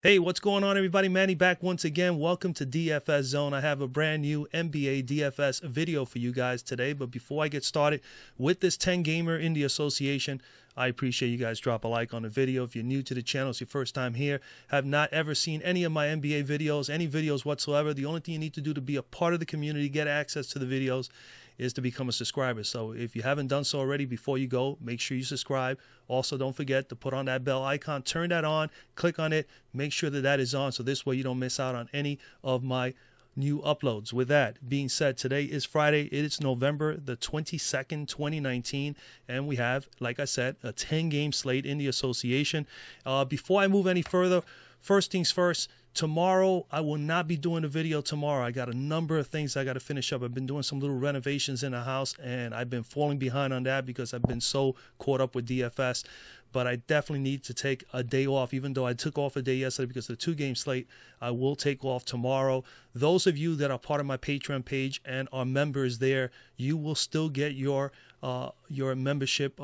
Hey, what's going on, everybody? Manny back once again. Welcome to DFS Zone. I have a brand new NBA DFS video for you guys today. But before I get started with this 10 gamer in the association, I appreciate you guys drop a like on the video. If you're new to the channel, it's your first time here, have not ever seen any of my NBA videos, any videos whatsoever, the only thing you need to do to be a part of the community, get access to the videos, is to become a subscriber. So if you haven't done so already, before you go, make sure you subscribe. Also, don't forget to put on that bell icon, turn that on, click on it, make sure that that is on, so this way you don't miss out on any of my new uploads. With that being said, today is Friday. It is November the 22nd, 2019, and we have, like I said, a 10-game slate in the association. Before I move any further, first things first, tomorrow I will not be doing a video tomorrow. I got a number of things I got to finish up. I've been doing some little renovations in the house, and I've been falling behind on that because I've been so caught up with DFS. But I definitely need to take a day off. Even though I took off a day yesterday because of the 2-game slate, I will take off tomorrow. Those of you that are part of my Patreon page and are members there, you will still get your membership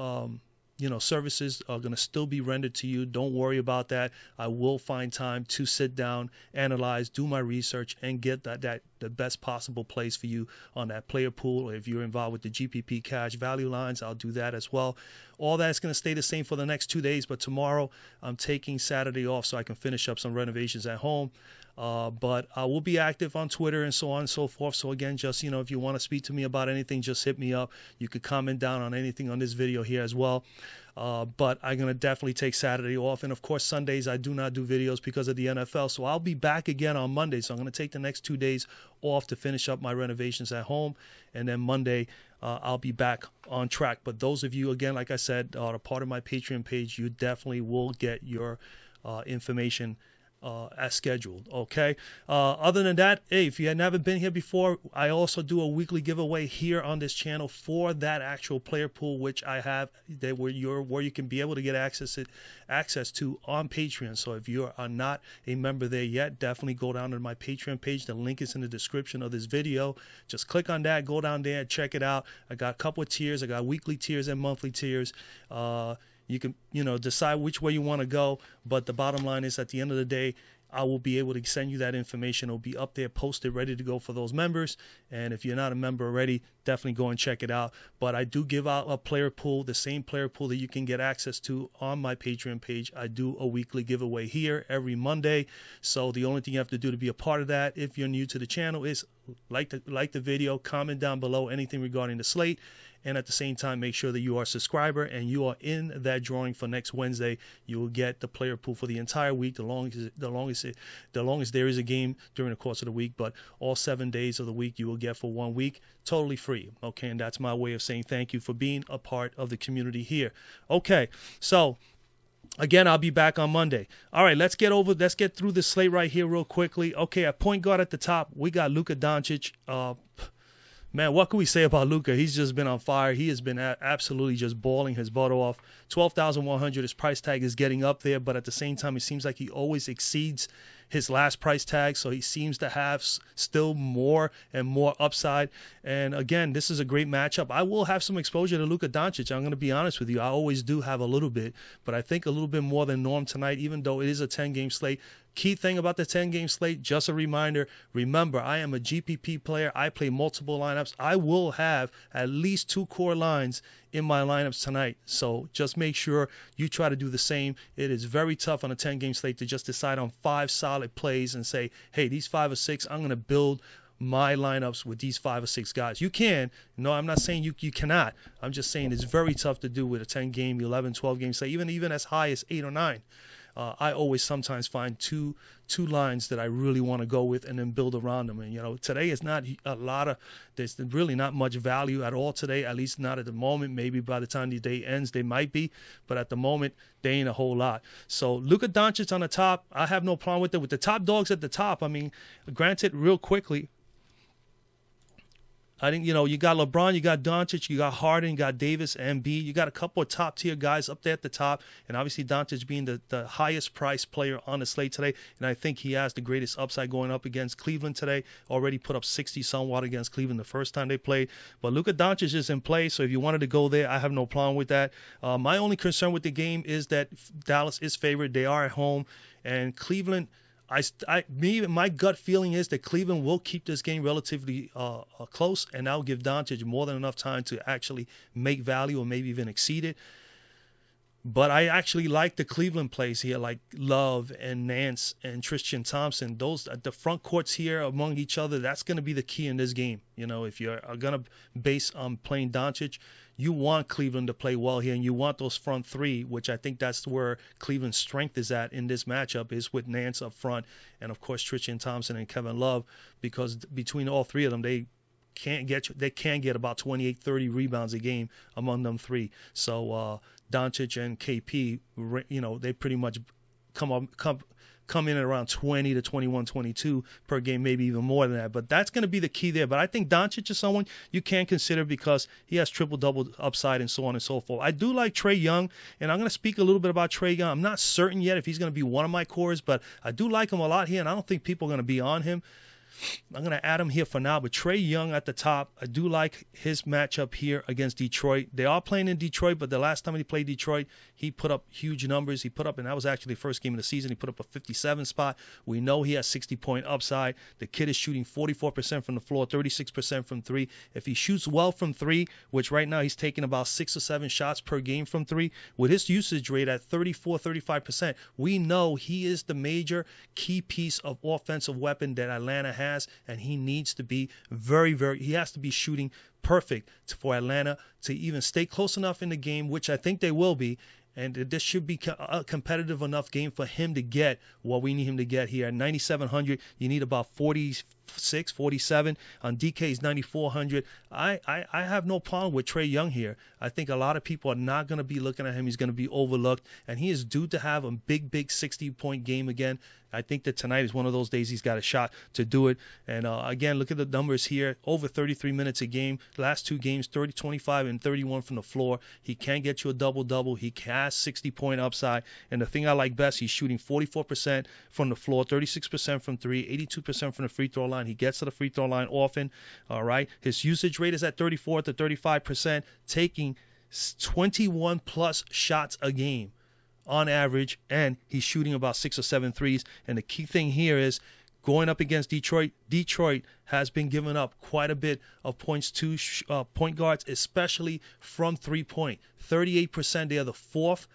services are going to still be rendered to you. Don't worry about that. I will find time to sit down, analyze, do my research, and get the best possible place for you on that player pool. Or if you're involved with the GPP cash value lines, I'll do that as well. All that's going to stay the same for the next 2 days, but tomorrow I'm taking Saturday off so I can finish up some renovations at home. But I will be active on Twitter and so on and so forth. So again, just, if you want to speak to me about anything, just hit me up. You could comment down on anything on this video here as well. But I'm going to definitely take Saturday off. And of course, Sundays, I do not do videos because of the NFL. So I'll be back again on Monday. So I'm going to take the next 2 days off to finish up my renovations at home. And then Monday, I'll be back on track. But those of you, again, like I said, are a part of my Patreon page, you definitely will get your information as scheduled. Okay. Other than that, hey, if you had never been here before, I also do a weekly giveaway here on this channel for that actual player pool, which I have that where you can be able to get access to on Patreon. So if you are not a member there yet, definitely go down to my Patreon page. The link is in the description of this video. Just click on that, go down there, check it out. I got a couple of tiers. I got weekly tiers and monthly tiers. You can, decide which way you want to go. But the bottom line is, at the end of the day, I will be able to send you that information. It'll be up there, posted, ready to go for those members. And if you're not a member already, definitely go and check it out. But I do give out a player pool, the same player pool that you can get access to on my Patreon page. I do a weekly giveaway here every Monday. So the only thing you have to do to be a part of that, if you're new to the channel, is like the video, comment down below anything regarding the slate. And at the same time, make sure that you are a subscriber and you are in that drawing for next Wednesday. You will get the player pool for the entire week, the longest there is a game during the course of the week. But all 7 days of the week you will get for 1 week, totally free. Okay, and that's my way of saying thank you for being a part of the community here. Okay, so again, I'll be back on Monday. All right, let's get through this slate right here real quickly. Okay, at point guard at the top, we got Luka Doncic. Man, what can we say about Luka? He's just been on fire. He has been absolutely just balling his butt off. 12,100. His price tag is getting up there, but at the same time, it seems like he always exceeds his last price tag, so he seems to have still more and more upside. And again, this is a great matchup. I will have some exposure to Luka Doncic. I'm going to be honest with you. I always do have a little bit, but I think a little bit more than norm tonight, even though it is a 10-game slate. Key thing about the 10-game slate, just a reminder, remember, I am a GPP player. I play multiple lineups. I will have at least 2 core lines in my lineups tonight. So just make sure you try to do the same. It is very tough on a 10-game slate to just decide on 5 solid plays and say, hey, these 5 or 6, I'm going to build my lineups with these 5 or 6 guys. You can. No, I'm not saying you cannot. I'm just saying it's very tough to do with a 10-game, 11, 12-game slate, even as high as 8 or 9. I always sometimes find two lines that I really want to go with and then build around them. And, today is not there's really not much value at all today, at least not at the moment. Maybe by the time the day ends, they might be. But at the moment, they ain't a whole lot. So Luka Doncic on the top, I have no problem with it. With the top dogs at the top, granted, real quickly, I think, you got LeBron, you got Doncic, you got Harden, you got Davis, Embiid. You got a couple of top-tier guys up there at the top, and obviously Doncic being the highest-priced player on the slate today, and I think he has the greatest upside going up against Cleveland today. Already put up 60-somewhat against Cleveland the first time they played. But Luka Doncic is in play, so if you wanted to go there, I have no problem with that. My only concern with the game is that Dallas is favored. They are at home. And Cleveland, my gut feeling is that Cleveland will keep this game relatively close, and that'll give Doncic more than enough time to actually make value or maybe even exceed it. But I actually like the Cleveland plays here, like Love and Nance and Tristan Thompson. Those the front courts here among each other. That's going to be the key in this game. You know, if you're going to base on playing Doncic, you want Cleveland to play well here, and you want those front three, which I think that's where Cleveland's strength is at in this matchup, is with Nance up front and of course Tristan Thompson and Kevin Love, because between all three of them, they can get about 28, 30 rebounds a game among them three. So Doncic and KP, you know, they pretty much come in at around 20 to 21, 22 per game, maybe even more than that. But that's going to be the key there. But I think Doncic is someone you can consider because he has triple-double upside and so on and so forth. I do like Trae Young, and I'm going to speak a little bit about Trae Young. I'm not certain yet if he's going to be one of my cores, but I do like him a lot here, and I don't think people are going to be on him. I'm going to add him here for now, but Trae Young at the top, I do like his matchup here against Detroit. They are playing in Detroit, but the last time he played Detroit, he put up huge numbers. He put up, and that was actually the first game of the season, he put up a 57 spot. We know he has 60-point upside. The kid is shooting 44% from the floor, 36% from three. If he shoots well from three, which right now he's taking about 6 or 7 shots per game from three, with his usage rate at 34, 35%, we know he is the major key piece of offensive weapon that Atlanta has. And he needs to be he has to be shooting perfect for Atlanta to even stay close enough in the game, which I think they will be. And this should be a competitive enough game for him to get what we need him to get here. At 9,700, you need about 46, 47. On DK's 9,400. I have no problem with Trae Young here. I think a lot of people are not going to be looking at him. He's going to be overlooked. And he is due to have a big 60-point game again. I think that tonight is one of those days he's got a shot to do it. And again, look at the numbers here. Over 33 minutes a game. Last two games, 30, 25, and 31 from the floor. He can get you a double-double. He has 60-point upside. And the thing I like best, he's shooting 44% from the floor, 36% from three, 82% from the free throw line. He gets to the free throw line often. All right. His usage rate is at 34 to 35%, taking 21-plus shots a game on average, and he's shooting about 6 or 7 threes. And the key thing here is going up against Detroit. Detroit has been giving up quite a bit of points to point guards, especially from three-point. 38%. They are the fourth.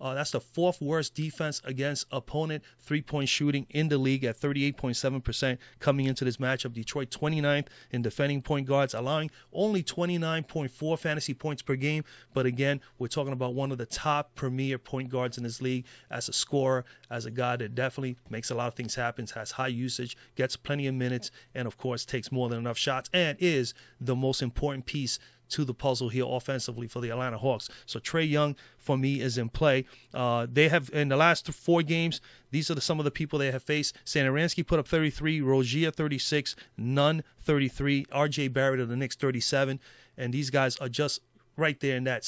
That's the fourth worst defense against opponent three-point shooting in the league at 38.7% coming into this matchup. Detroit 29th in defending point guards, allowing only 29.4 fantasy points per game. But again, we're talking about one of the top premier point guards in this league as a scorer, as a guy that definitely makes a lot of things happen, has high usage, gets plenty of minutes, and of course takes more than enough shots, and is the most important piece to the puzzle here offensively for the Atlanta Hawks. So Trae Young, for me, is in play. They have, in the last 4 games, these are some of the people they have faced. Satoransky put up 33, Rozier 36, Nunn 33, R.J. Barrett of the Knicks 37, and these guys are just right there in that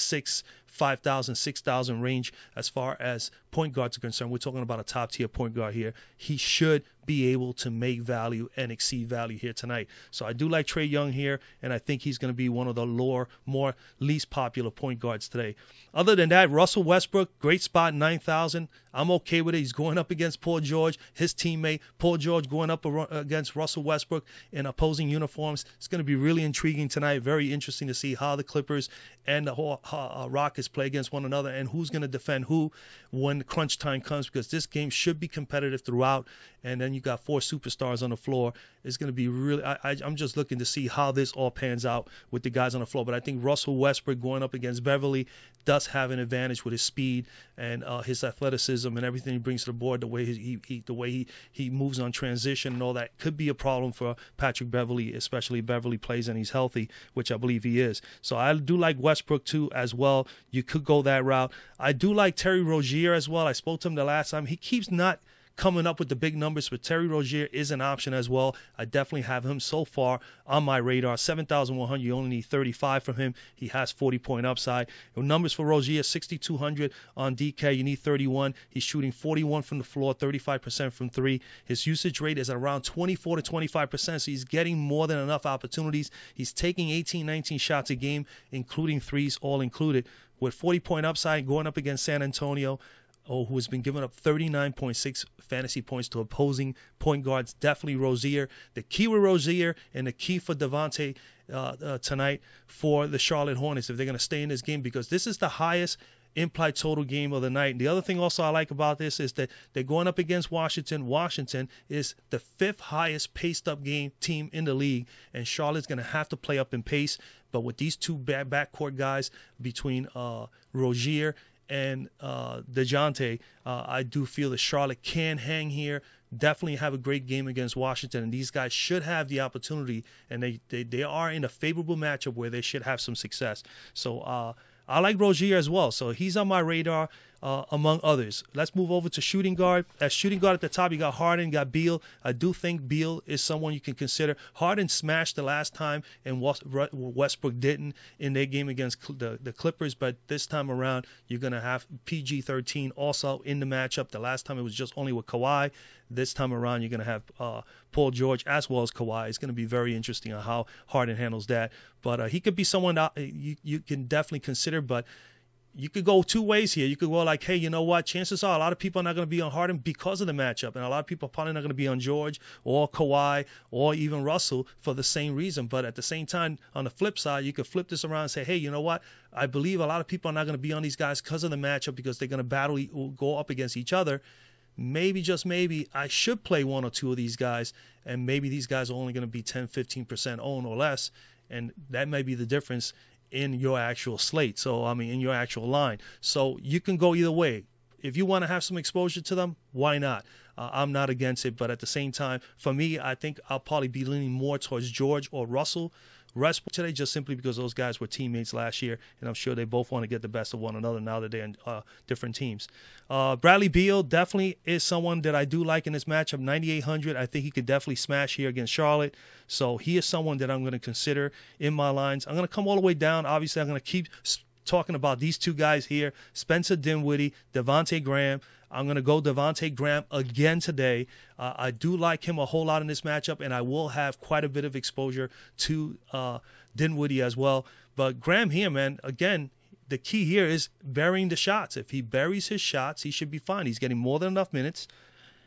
5,000, 6,000 range as far as point guards are concerned. We're talking about a top-tier point guard here. He should be able to make value and exceed value here tonight. So I do like Trae Young here, and I think he's going to be one of the more least popular point guards today. Other than that, Russell Westbrook, great spot, 9,000. I'm okay with it. He's going up against Paul George, his teammate. Paul George going up against Russell Westbrook in opposing uniforms. It's going to be really intriguing tonight. Very interesting to see how the Clippers and the Rockets play against one another and who's going to defend who when crunch time comes, because this game should be competitive throughout. And then you got 4 superstars on the floor. It's going to be really, I'm just looking to see how this all pans out with the guys on the floor. But I think Russell Westbrook going up against Beverly does have an advantage with his speed and his athleticism and everything he brings to the board, the way he moves on transition and all that could be a problem for Patrick Beverly, especially if Beverly plays and he's healthy, which I believe he is. So I do like Westbrook too as well. You could go that route. I do like Terry Rozier as well. I spoke to him the last time. He keeps not coming up with the big numbers, but Terry Rozier is an option as well. I definitely have him so far on my radar. 7,100, you only need 35 from him. He has 40-point upside. Numbers for Rozier, 6,200 on DK. You need 31. He's shooting 41 from the floor, 35% from three. His usage rate is around 24 to 25%, so he's getting more than enough opportunities. He's taking 18, 19 shots a game, including threes, all included. With 40-point upside going up against San Antonio, who has been giving up 39.6 fantasy points to opposing point guards. Definitely Rozier. The key with Rozier and the key for Devonte tonight for the Charlotte Hornets, if they're going to stay in this game, because this is the highest implied total game of the night. And the other thing also I like about this is that they're going up against Washington. Washington is the 5th highest paced up team in the league, and Charlotte's going to have to play up in pace. But with these two backcourt guys between Rozier and DeJounte, I do feel that Charlotte can hang here. Definitely have a great game against Washington, and these guys should have the opportunity, and they are in a favorable matchup where they should have some success. So I like Rozier as well, so he's on my radar among others. Let's move over to shooting guard. At shooting guard at the top, you got Harden, you got Beal. I do think Beal is someone you can consider. Harden smashed the last time, and Westbrook didn't in their game against the Clippers, but this time around, you're going to have PG-13 also in the matchup. The last time it was just only with Kawhi. This time around, you're going to have Paul George as well as Kawhi. It's going to be very interesting on how Harden handles that. But he could be someone that you can definitely consider, but you could go two ways here. You could go like, hey, you know what? Chances are a lot of people are not going to be on Harden because of the matchup, and a lot of people are probably not going to be on George or Kawhi or even Russell for the same reason. But at the same time, on the flip side, you could flip this around and say, hey, you know what? I believe a lot of people are not going to be on these guys because of the matchup, because they're going to go up against each other. Maybe, just maybe, I should play one or two of these guys, and maybe these guys are only going to be 10, 15% owned or less, and that may be the difference in your actual slate. So, I mean, in your actual line. So you can go either way. If you want to have some exposure to them, why not? I'm not against it, but at the same time, for me, I think I'll probably be leaning more towards George or Russell Westbrook today, just simply because those guys were teammates last year, and I'm sure they both want to get the best of one another now that they're in different teams. Bradley Beal definitely is someone that I do like in this matchup, 9,800. I think he could definitely smash here against Charlotte. So he is someone that I'm going to consider in my lines. I'm going to come all the way down. Obviously, I'm going to keep talking about these two guys here, Spencer Dinwiddie, Devonte Graham. I'm going to go Devonte Graham again today. I do like him a whole lot in this matchup, and I will have quite a bit of exposure to Dinwiddie as well. But Graham here, man, again, the key here is burying the shots. If he buries his shots, he should be fine. He's getting more than enough minutes.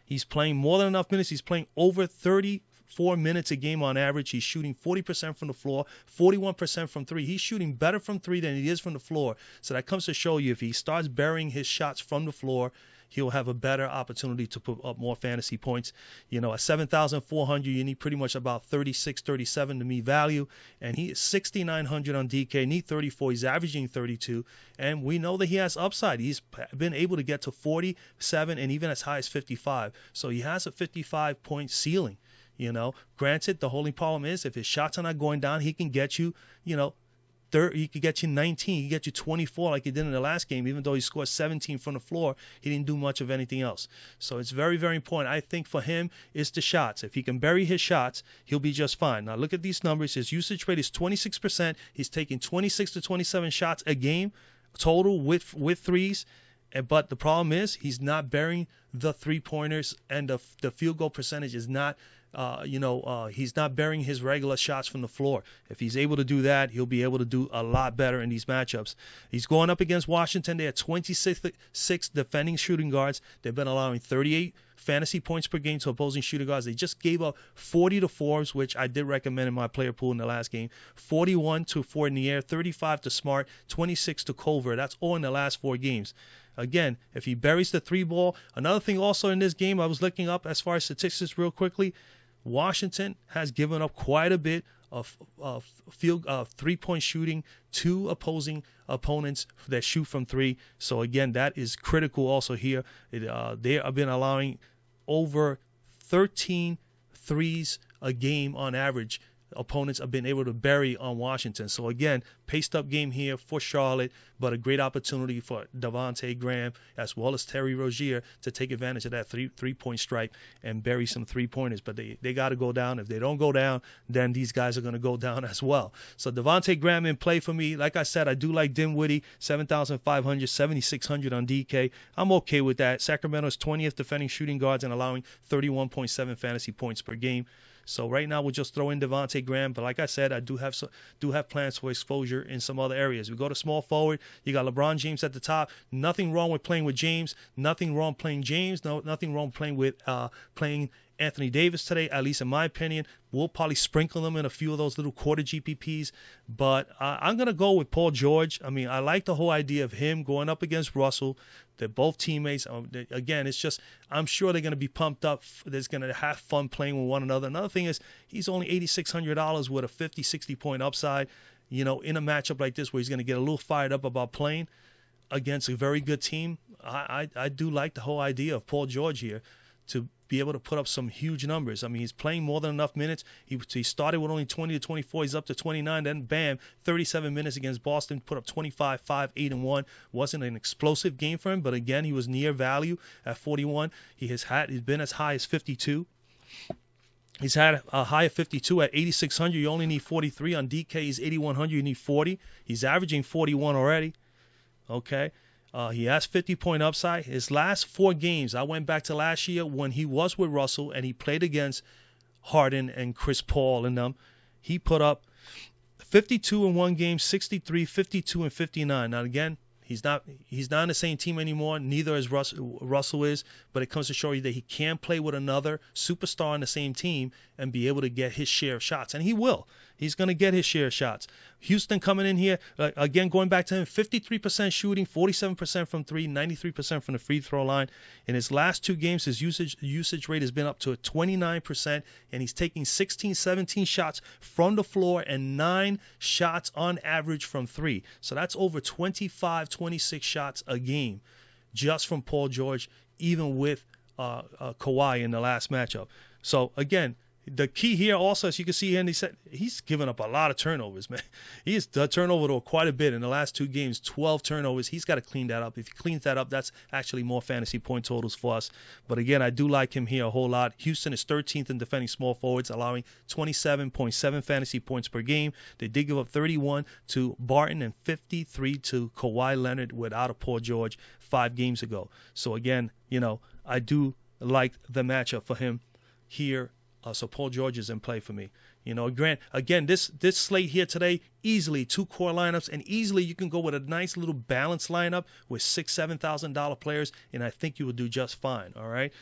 He's playing more than enough minutes. He's playing over 34 minutes a game on average. He's shooting 40% from the floor, 41% from three. He's shooting better from three than he is from the floor. So that comes to show you, if he starts burying his shots from the floor, he'll have a better opportunity to put up more fantasy points. You know, at 7,400, you need pretty much about 36, 37 to me value. And he is 6,900 on DK, need 34. He's averaging 32. And we know that he has upside. He's been able to get to 47 and even as high as 55. So he has a 55-point ceiling. You know, granted, the only problem is if his shots are not going down, he can get you, he could get you 19, he could get you 24 like he did in the last game. Even though he scored 17 from the floor, he didn't do much of anything else. So it's very, very important. I think for him, it's the shots. If he can bury his shots, he'll be just fine. Now look at these numbers. His usage rate is 26%. He's taking 26 to 27 shots a game total with threes. But the problem is he's not burying the three-pointers, and the field goal percentage is not he's not burying his regular shots from the floor. If he's able to do that, he'll be able to do a lot better in these matchups. He's going up against Washington. They are 26 defending shooting guards. They've been allowing 38 fantasy points per game to opposing shooting guards. They just gave up 40 to Forbes, which I did recommend in my player pool in the last game. 41 to Fournier, 35 to Smart, 26 to Culver. That's all in the last 4 games. Again, if he buries the three ball. Another thing also in this game I was looking up as far as statistics real quickly, Washington has given up quite a bit of three-point shooting to opposing opponents that shoot from three. So again, that is critical also here. They have been allowing over 13 threes a game on average. Opponents have been able to bury on Washington. So again, paced up game here for Charlotte, but a great opportunity for Devonte Graham as well as Terry Rozier to take advantage of that three-point strike and bury some three-pointers. But they got to go down. If they don't go down, then these guys are going to go down as well. So Devonte Graham in play for me. Like I said, I do like Dinwiddie, 7,500, 7,600 on DK. I'm okay with that. Sacramento's 20th defending shooting guards and allowing 31.7 fantasy points per game. So right now we'll just throw in Devonte Graham. But like I said, I do have plans for exposure in some other areas. We go to small forward. You got LeBron James at the top. Nothing wrong with playing with James. Nothing wrong playing James. Nothing wrong playing with playing Anthony Davis today, at least in my opinion. We'll probably sprinkle them in a few of those little quarter GPPs, but I'm going to go with Paul George. I mean, I like the whole idea of him going up against Russell. They're both teammates. Again, it's just, I'm sure they're going to be pumped up. They're going to have fun playing with one another. Another thing is, he's only $8,600 with a 50, 60-point upside, in a matchup like this where he's going to get a little fired up about playing against a very good team. I do like the whole idea of Paul George here to be able to put up some huge numbers. I mean, he's playing more than enough minutes. He started with only 20 to 24. He's up to 29. Then, bam, 37 minutes against Boston. Put up 25, 5, 8, and 1. Wasn't an explosive game for him, but again, he was near value at 41. He's been as high as 52. He's had a high of 52 at 8,600. You only need 43. On DK, he's 8,100. You need 40. He's averaging 41 already. Okay. He has 50-point upside. His last 4 games, I went back to last year when he was with Russell and he played against Harden and Chris Paul and them. He put up 52 in one game, 63, 52, and 59. Now, again, he's not on the same team anymore. Neither is Russell is, but it comes to show you that he can play with another superstar on the same team and be able to get his share of shots. And he will. He's going to get his share of shots. Houston coming in here, again, going back to him, 53% shooting, 47% from 3, 93% from the free throw line. In his last 2 games, his usage rate has been up to 29%, and he's taking 16, 17 shots from the floor and 9 shots on average from 3. So that's over 25, 26 shots a game just from Paul George, even with Kawhi in the last matchup. So, again, the key here also, as you can see here, and he's given up a lot of turnovers, man. He's turned over quite a bit in the last 2 games, 12 turnovers. He's got to clean that up. If he cleans that up, that's actually more fantasy point totals for us. But again, I do like him here a whole lot. Houston is 13th in defending small forwards, allowing 27.7 fantasy points per game. They did give up 31 to Barton and 53 to Kawhi Leonard without a Paul George 5 games ago. So again, I do like the matchup for him here. So Paul George is in play for me. Grant, again, this slate here today, easily 2 core lineups, and easily you can go with a nice little balanced lineup with $6,000, $7,000 players, and I think you will do just fine. All right.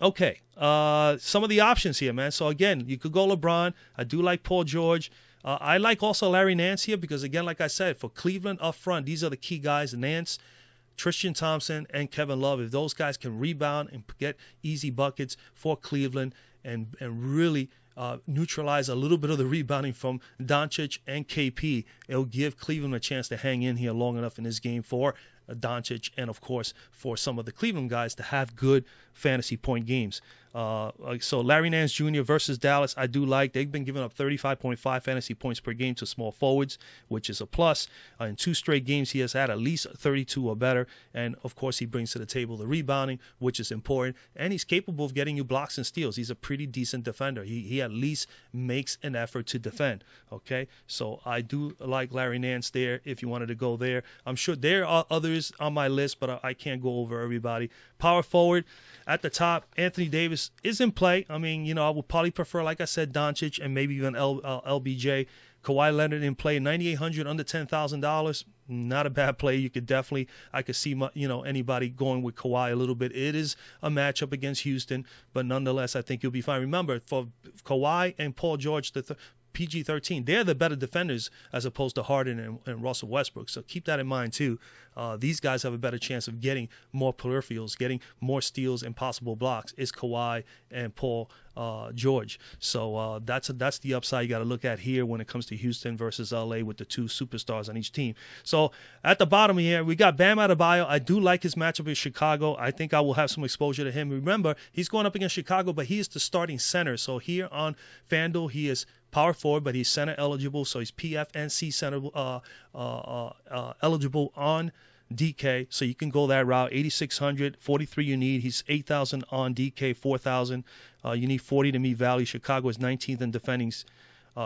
Okay. Some of the options here, man. So again, you could go LeBron. I do like Paul George. I like also Larry Nance here because, again, like I said, for Cleveland up front, these are the key guys: Nance, Tristan Thompson, and Kevin Love. If those guys can rebound and get easy buckets for Cleveland and really neutralize a little bit of the rebounding from Doncic and KP, it'll give Cleveland a chance to hang in here long enough in this game for Doncic and, of course, for some of the Cleveland guys to have good fantasy point games. So Larry Nance Jr. versus Dallas, I do like. They've been giving up 35.5 fantasy points per game to small forwards, which is a plus. In 2 straight games, he has had at least 32 or better. And, of course, he brings to the table the rebounding, which is important. And he's capable of getting you blocks and steals. He's a pretty decent defender. He at least makes an effort to defend. Okay? So I do like Larry Nance there if you wanted to go there. I'm sure there are others on my list, but I can't go over everybody. Power forward. At the top, Anthony Davis is in play. I mean, I would probably prefer, like I said, Doncic and maybe even LBJ. Kawhi Leonard in play, $9,800 under $10,000. Not a bad play. I could see, anybody going with Kawhi a little bit. It is a matchup against Houston, but nonetheless, I think you'll be fine. Remember, for Kawhi and Paul George, PG-13, they're the better defenders as opposed to Harden and Russell Westbrook. So keep that in mind too. These guys have a better chance of getting more peripherals, getting more steals and possible blocks. Is Kawhi and Paul George. So that's the upside you got to look at here when it comes to Houston versus LA with the 2 superstars on each team. So at the bottom here, we got Bam Adebayo. I do like his matchup with Chicago. I think I will have some exposure to him. Remember, he's going up against Chicago, but he is the starting center. So here on FanDuel, he is power forward, but he's center eligible. So he's PF and C center eligible on DK, so you can go that route. 8,600, 43 you need. He's 8,000 on DK, 4,000. You need 40 to meet value. Chicago is 19th in defending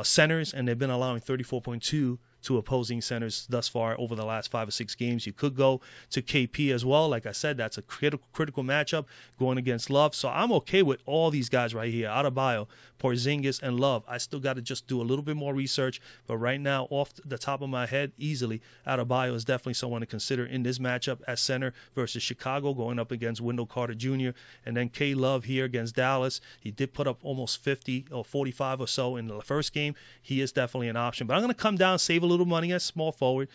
centers, and they've been allowing 34.2 to opposing centers thus far over the last 5 or 6 games. You could go to KP as well. Like I said, that's a critical matchup going against Love. So I'm okay with all these guys right here, Adebayo, Porzingis, and Love. I still got to just do a little bit more research, but right now, off the top of my head, easily, Adebayo is definitely someone to consider in this matchup at center versus Chicago, going up against Wendell Carter Jr. And then K. Love here against Dallas. He did put up almost 50 or 45 or so in the first game. He is definitely an option. But I'm going to come down, save a little money at small forward.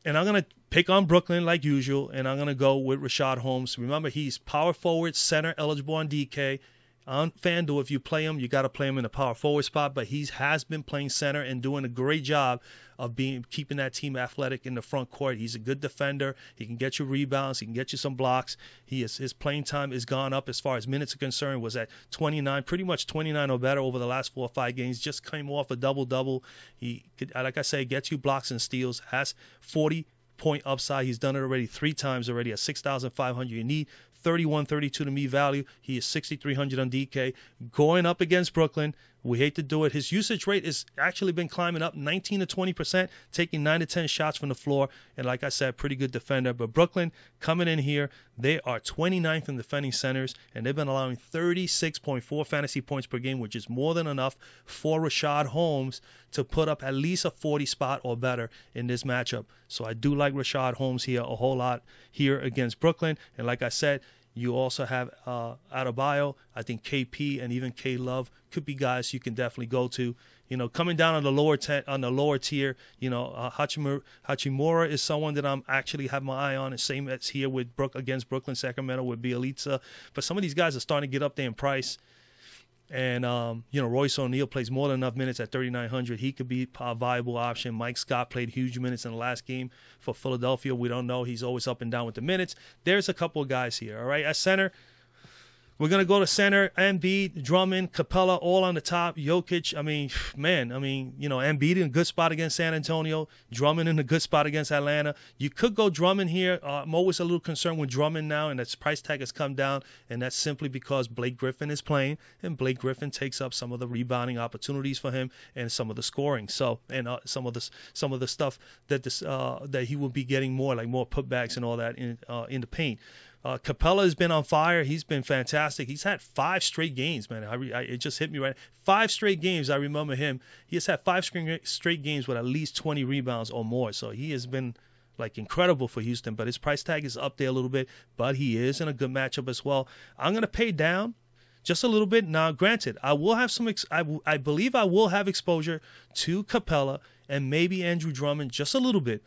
And I'm going to pick on Brooklyn like usual, and I'm going to go with Rashad Holmes. Remember, he's power forward, center, eligible on DK. On FanDuel, if you play him, you got to play him in the power forward spot, but he has been playing center and doing a great job of keeping that team athletic in the front court. He's a good defender. He can get you rebounds. He can get you some blocks. His playing time has gone up as far as minutes are concerned. Was at 29, pretty much 29 or better over the last 4 or 5 games. Just came off a double-double. He, like I say, gets you blocks and steals. Has 40-point upside. He's done it already 3 times already at 6,500. You need 31-32 to me value. He is 6,300 on DK. Going up against Brooklyn, we hate to do it. His usage rate has actually been climbing up 19 to 20%, taking 9 to 10 shots from the floor. And like I said, pretty good defender. But Brooklyn coming in here, they are 29th in defending centers, and they've been allowing 36.4 fantasy points per game, which is more than enough for Rashad Holmes to put up at least a 40 spot or better in this matchup. So I do like Rashad Holmes here a whole lot here against Brooklyn. And like I said, you also have Adebayo. I think KP and even K Love could be guys you can definitely go to. You know, coming down on the lower tier, you know, Hachimura is someone that I'm actually have my eye on. The same as here with against Brooklyn, Sacramento with Bielitsa. But some of these guys are starting to get up there in price. And, you know, Royce O'Neal plays more than enough minutes at 3,900. He could be a viable option. Mike Scott played huge minutes in the last game for Philadelphia. We don't know. He's always up and down with the minutes. There's a couple of guys here, all right? At center, we're going to go to center. Embiid, Drummond, Capella, all on the top. Jokic, you know, Embiid in a good spot against San Antonio. Drummond in a good spot against Atlanta. You could go Drummond here. I'm always a little concerned with Drummond now, and its price tag has come down, and that's simply because Blake Griffin is playing, and Blake Griffin takes up some of the rebounding opportunities for him and some of the scoring. So, and some of the stuff that he will be getting more putbacks and all that in the paint. Capella has been on fire. He's been fantastic. He's had 5 straight games, man. It just hit me right. 5 straight games. I remember him. He has had 5 straight games with at least 20 rebounds or more. So he has been incredible for Houston. But his price tag is up there a little bit. But he is in a good matchup as well. I'm gonna pay down just a little bit. Now, granted, I will have I believe I will have exposure to Capella and maybe Andrew Drummond just a little bit.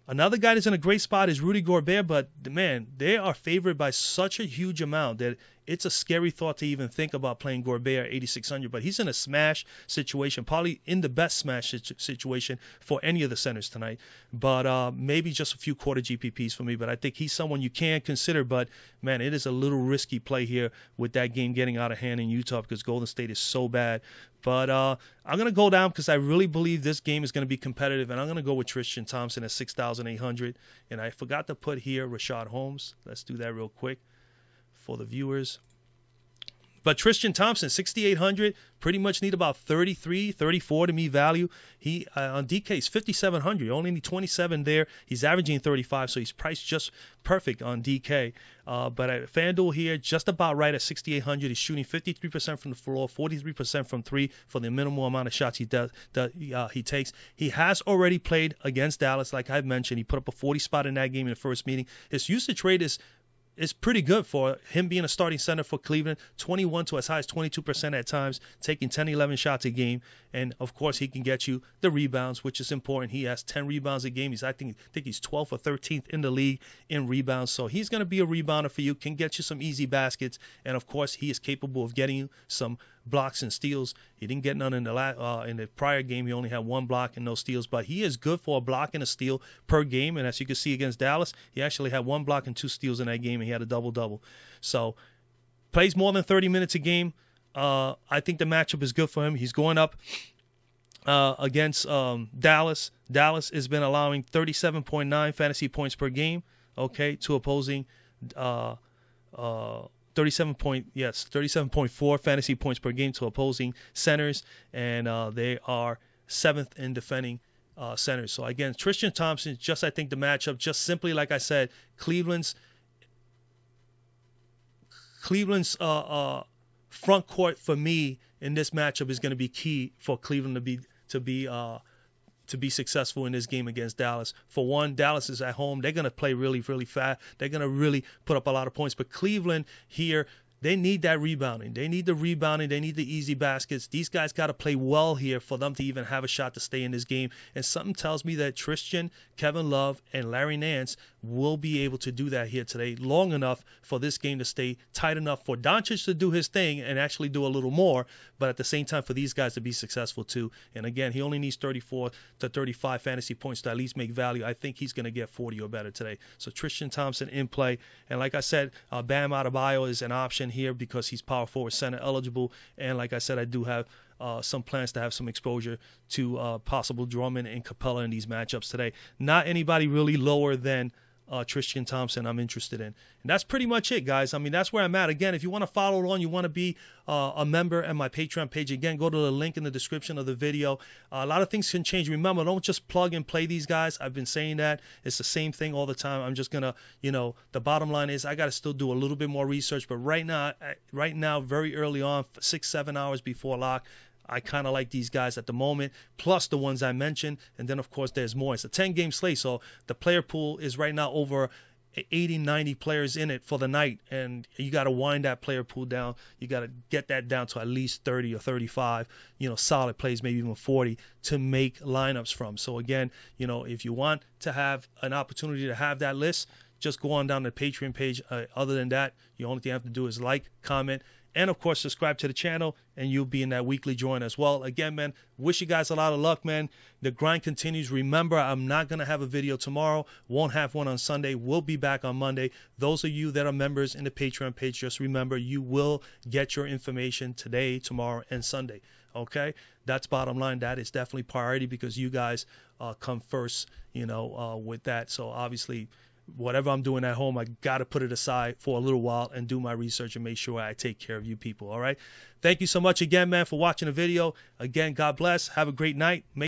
Another guy that's in a great spot is Rudy Gobert, but, man, they are favored by such a huge amount that it's a scary thought to even think about playing Gobert at 8,600. But he's in a smash situation, probably in the best smash situation for any of the centers tonight. But maybe just a few quarter GPPs for me. But I think he's someone you can consider. But, man, it is a little risky play here with that game getting out of hand in Utah because Golden State is so bad. But I'm going to go down because I really believe this game is going to be competitive. And I'm going to go with Tristan Thompson at 6,800. And I forgot to put here Rashad Holmes. Let's do that real quick for the viewers. But Tristan Thompson, 6,800, pretty much need about 33, 34 to me value. He on DK is 5,700. You only need 27 there. He's averaging 35, so he's priced just perfect on DK. But at FanDuel here, just about right at 6,800. He's shooting 53% from the floor, 43% from 3 for the minimal amount of shots he takes. He has already played against Dallas, like I mentioned. He put up a 40 spot in that game in the first meeting. His usage rate is pretty good for him being a starting center for Cleveland, 21 to as high as 22% at times, taking 10, 11 shots a game. And, of course, he can get you the rebounds, which is important. He has 10 rebounds a game. I think he's 12th or 13th in the league in rebounds. So he's going to be a rebounder for you, can get you some easy baskets. And, of course, he is capable of getting you some blocks and steals. He didn't get none in the prior game. He only had 1 block and no steals. But he is good for a block and a steal per game. And as you can see against Dallas, he actually had 1 block and 2 steals in that game, and he had a double-double. So plays more than 30 minutes a game. I think the matchup is good for him. He's going up against Dallas. Dallas has been allowing 37.9 fantasy points per game, okay, to opposing 37.4 fantasy points per game to opposing centers, and they are 7th in defending centers. So again, Tristan Thompson, just I think the matchup, just simply like I said, Cleveland's front court for me in this matchup is going to be key for Cleveland to be successful in this game against Dallas. For one, Dallas is at home. They're going to play really, really fast. They're going to really put up a lot of points. But Cleveland here, they need that rebounding. They need the rebounding. They need the easy baskets. These guys got to play well here for them to even have a shot to stay in this game. And something tells me that Tristan, Kevin Love, and Larry Nance will be able to do that here today long enough for this game to stay tight enough for Doncic to do his thing and actually do a little more, but at the same time for these guys to be successful too. And again, he only needs 34 to 35 fantasy points to at least make value. I think he's going to get 40 or better today. So Tristan Thompson in play. And like I said, Bam Adebayo is an option here because he's power forward center eligible. And like I said, I do have some plans to have some exposure to possible Drummond and Capella in these matchups today. Not anybody really lower than Tristan Thompson I'm interested in. And that's pretty much it, guys. I mean, that's where I'm at. Again, if you want to follow along, you want to be a member at my Patreon page, again, go to the link in the description of the video. A lot of things can change. Remember, don't just plug and play these guys. I've been saying that. It's the same thing all the time. I'm just going to, the bottom line is I got to still do a little bit more research. But right now, very early on, 6-7 hours before lock, I kind of like these guys at the moment, plus the ones I mentioned. And then, of course, there's more. It's a 10-game slate, so the player pool is right now over 80, 90 players in it for the night. And you got to wind that player pool down. You got to get that down to at least 30 or 35, solid plays, maybe even 40 to make lineups from. So, again, if you want to have an opportunity to have that list, just go on down the Patreon page. Other than that, the only thing you have to do is like, comment, and, of course, subscribe to the channel, and you'll be in that weekly join as well. Again, man, wish you guys a lot of luck, man. The grind continues. Remember, I'm not going to have a video tomorrow. Won't have one on Sunday. We'll be back on Monday. Those of you that are members in the Patreon page, just remember, you will get your information today, tomorrow, and Sunday. Okay? That's bottom line. That is definitely priority because you guys come first, with that. So, obviously, whatever I'm doing at home, I got to put it aside for a little while and do my research and make sure I take care of you people. All right. Thank you so much again, man, for watching the video. Again, God bless. Have a great night.